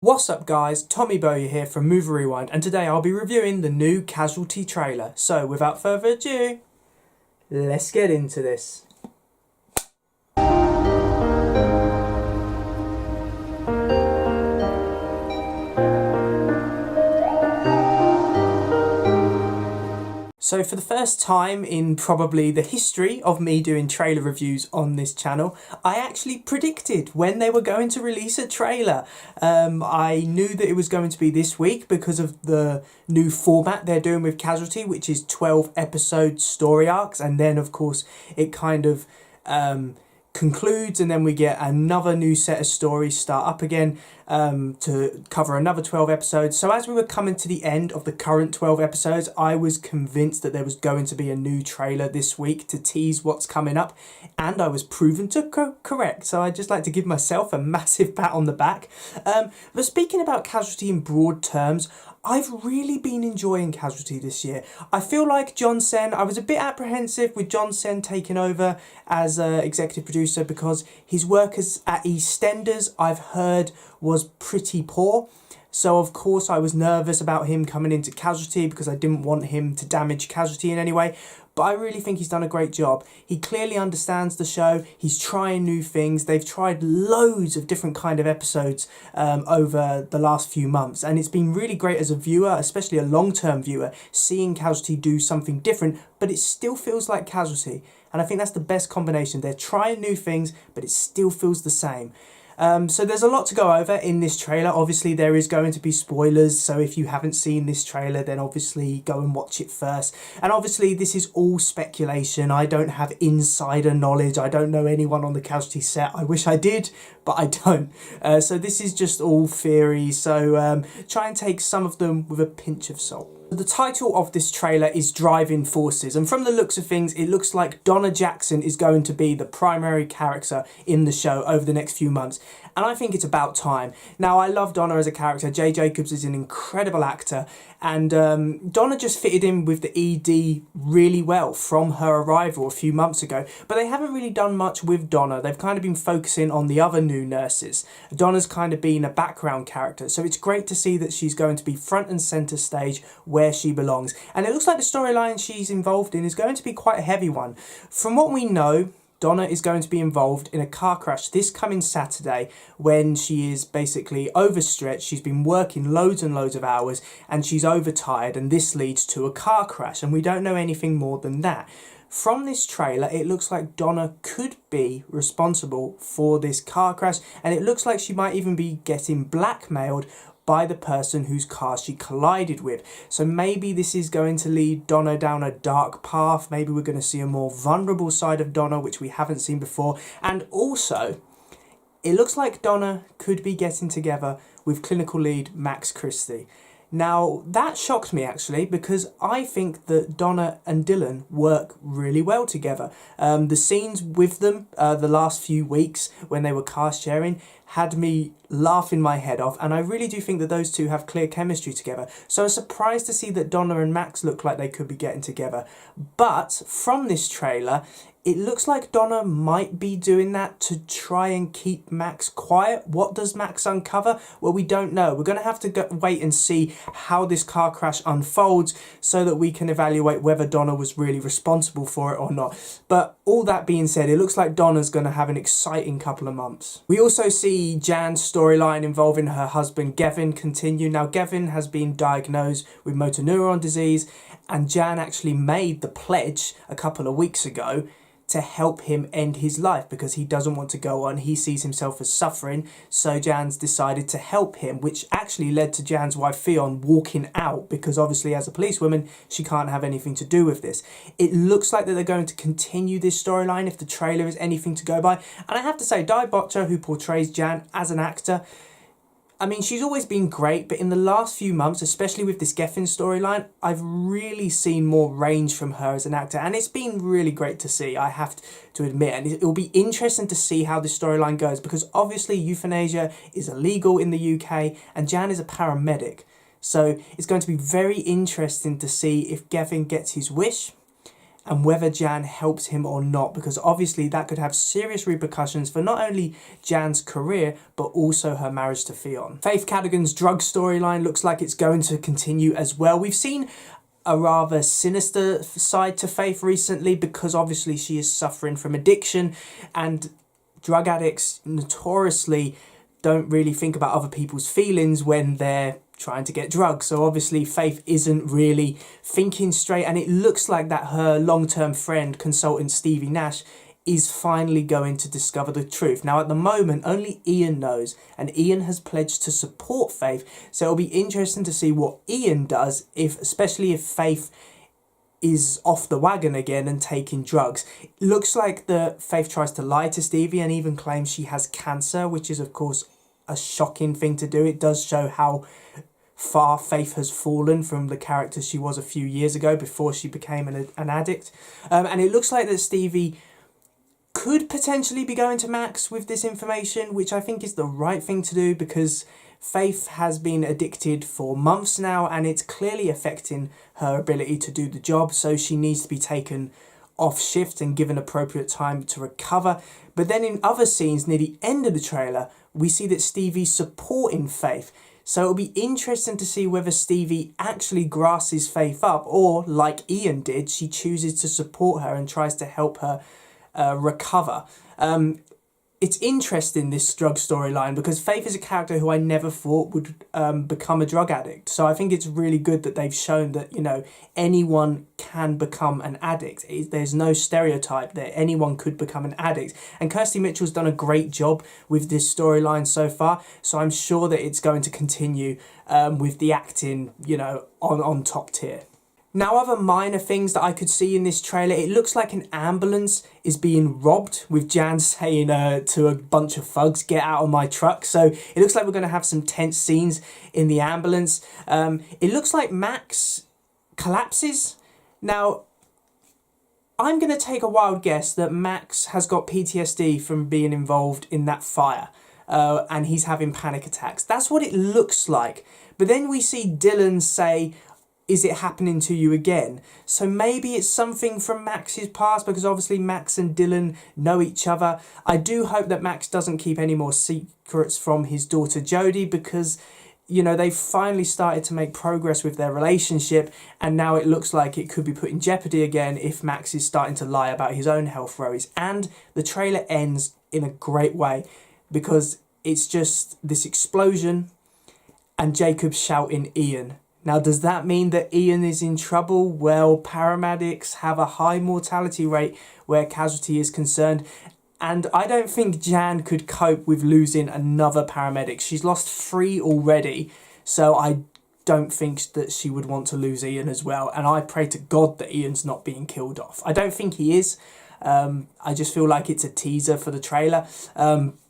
What's up guys, Tommy Bowyer here from Movie Rewind, and today I'll be reviewing the new Casualty trailer. So without further ado, let's get into this. So for the first time in probably the history of me doing trailer reviews on this channel, I actually predicted when they were going to release a trailer. I knew that it was going to be this week because of the new format they're doing with Casualty, which is 12 episode story arcs, and then of course it kind of concludes and then we get another new set of stories start up again to cover another 12 episodes. So as we were coming to the end of the current 12 episodes, I was convinced that there was going to be a new trailer this week to tease what's coming up, and I was proven to correct. So I'd just like to give myself a massive pat on the back. But speaking about Casualty in broad terms, I've really been enjoying Casualty this year. I feel like John Sen, I was a bit apprehensive with John Sen taking over as executive producer because his work at EastEnders, I've heard, was pretty poor. So of course I was nervous about him coming into Casualty because I didn't want him to damage Casualty in any way. But I really think he's done a great job. He clearly understands the show. He's trying new things. They've tried loads of different kind of episodes over the last few months. And it's been really great as a viewer, especially a long-term viewer, seeing Casualty do something different, but it still feels like Casualty. And I think that's the best combination. They're trying new things, but it still feels the same. So there's a lot to go over in this trailer. Obviously there is going to be spoilers, so if you haven't seen this trailer then obviously go and watch it first. And obviously this is all speculation. I don't have insider knowledge. I don't know anyone on the Casualty set. I wish I did, but I don't. So this is just all theory, so try and take some of them with a pinch of salt. The title of this trailer is Driving Forces, and from the looks of things it looks like Donna Jackson is going to be the primary character in the show over the next few months, and I think it's about time. Now, I love Donna as a character. Jay Jacobs is an incredible actor, and Donna just fitted in with the ED really well from her arrival a few months ago, but they haven't really done much with Donna. They've kind of been focusing on the other new nurses. Donna's kind of been a background character, so it's great to see that she's going to be front and centre stage where she belongs. And it looks like the storyline she's involved in is going to be quite a heavy one. From what we know, Donna is going to be involved in a car crash this coming Saturday when she is basically overstretched. She's been working loads and loads of hours and she's overtired, and this leads to a car crash, and we don't know anything more than that. From this trailer, it looks like Donna could be responsible for this car crash, and it looks like she might even be getting blackmailed by the person whose car she collided with. So maybe this is going to lead Donna down a dark path. Maybe we're going to see a more vulnerable side of Donna, which we haven't seen before. And also, it looks like Donna could be getting together with clinical lead Max Christie. Now, that shocked me actually, because I think that Donna and Dylan work really well together. The scenes with them the last few weeks when they were cast sharing had me laughing my head off, and I really do think that those two have clear chemistry together. So I was surprised to see that Donna and Max look like they could be getting together. But from this trailer, it looks like Donna might be doing that to try and keep Max quiet. What does Max uncover? Well, we don't know. We're going to have to wait and see how this car crash unfolds so that we can evaluate whether Donna was really responsible for it or not. But all that being said, it looks like Donna's going to have an exciting couple of months. We also see Jan's storyline involving her husband Gavin continue. Now, Gavin has been diagnosed with motor neuron disease, and Jan actually made the pledge a couple of weeks ago to help him end his life because he doesn't want to go on. He sees himself as suffering, so Jan's decided to help him, which actually led to Jan's wife Fionn walking out because obviously as a policewoman she can't have anything to do with this. It looks like that they're going to continue this storyline if the trailer is anything to go by, and I have to say Di Botcher, who portrays Jan as an actor, I mean, she's always been great, but in the last few months, especially with this Geffen storyline, I've really seen more range from her as an actor, and it's been really great to see, I have to admit. And it will be interesting to see how this storyline goes, because obviously euthanasia is illegal in the UK, and Jan is a paramedic. So it's going to be very interesting to see if Geffen gets his wish, and whether Jan helps him or not, because obviously that could have serious repercussions for not only Jan's career but also her marriage to Theon. Faith Cadigan's drug storyline looks like it's going to continue as well. We've seen a rather sinister side to Faith recently because obviously she is suffering from addiction, and drug addicts notoriously don't really think about other people's feelings when they're trying to get drugs. So obviously Faith isn't really thinking straight, and it looks like that her long-term friend, consultant Stevie Nash, is finally going to discover the truth. Now at the moment only Ian knows, and Ian has pledged to support Faith, so it'll be interesting to see what Ian does, especially if Faith is off the wagon again and taking drugs. It looks like Faith tries to lie to Stevie and even claims she has cancer, which is of course a shocking thing to do. It does show how far Faith has fallen from the character she was a few years ago before she became an addict. And it looks like that Stevie could potentially be going to Max with this information, which I think is the right thing to do because Faith has been addicted for months now and it's clearly affecting her ability to do the job, so she needs to be taken off shift and given appropriate time to recover. But then in other scenes near the end of the trailer, we see that Stevie's supporting Faith. So it'll be interesting to see whether Stevie actually grasses Faith up, or like Ian did, she chooses to support her and tries to help her recover. It's interesting, this drug storyline, because Faith is a character who I never thought would become a drug addict. So I think it's really good that they've shown that, you know, anyone can become an addict. There's no stereotype there. Anyone could become an addict. And Kirsty Mitchell's done a great job with this storyline so far. So I'm sure that it's going to continue with the acting, you know, on top tier. Now, other minor things that I could see in this trailer, it looks like an ambulance is being robbed, with Jan saying to a bunch of thugs, "Get out of my truck." So it looks like we're going to have some tense scenes in the ambulance. It looks like Max collapses. Now, I'm going to take a wild guess that Max has got PTSD from being involved in that fire. And he's having panic attacks. That's what it looks like. But then we see Dylan say, "Is it happening to you again?" So maybe it's something from Max's past, because obviously Max and Dylan know each other. I do hope that Max doesn't keep any more secrets from his daughter Jodie, because, you know, they've finally started to make progress with their relationship, and now it looks like it could be put in jeopardy again if Max is starting to lie about his own health worries. And the trailer ends in a great way, because it's just this explosion and Jacob shouting Ian. Now, does that mean that Ian is in trouble? Well, paramedics have a high mortality rate where Casualty is concerned, and I don't think Jan could cope with losing another paramedic. She's lost 3 already, so I don't think that she would want to lose Ian as well, and I pray to God that Ian's not being killed off. I don't think he is. I just feel like it's a teaser for the trailer.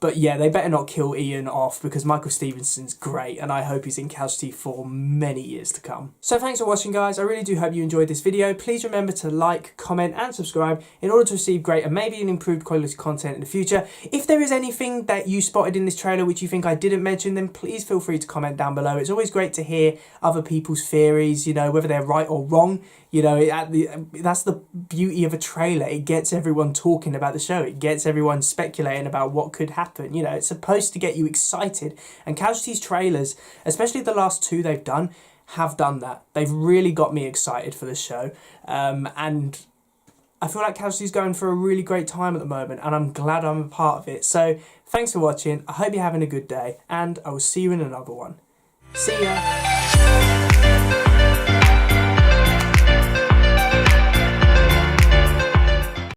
But yeah, they better not kill Ian off, because Michael Stevenson's great and I hope he's in Casualty for many years to come. So thanks for watching, guys. I really do hope you enjoyed this video. Please remember to like, comment and subscribe in order to receive great and maybe an improved quality content in the future. If there is anything that you spotted in this trailer which you think I didn't mention, then please feel free to comment down below. It's always great to hear other people's theories, you know, whether they're right or wrong. You know, that's the beauty of a trailer. It gets everyone talking about the show. It gets everyone speculating about what could happen. You know, it's supposed to get you excited. And Casualty's trailers, especially the last 2 they've done, have done that. They've really got me excited for the show. And I feel like Casualty's going for a really great time at the moment, and I'm glad I'm a part of it. So thanks for watching. I hope you're having a good day, and I will see you in another one. See ya.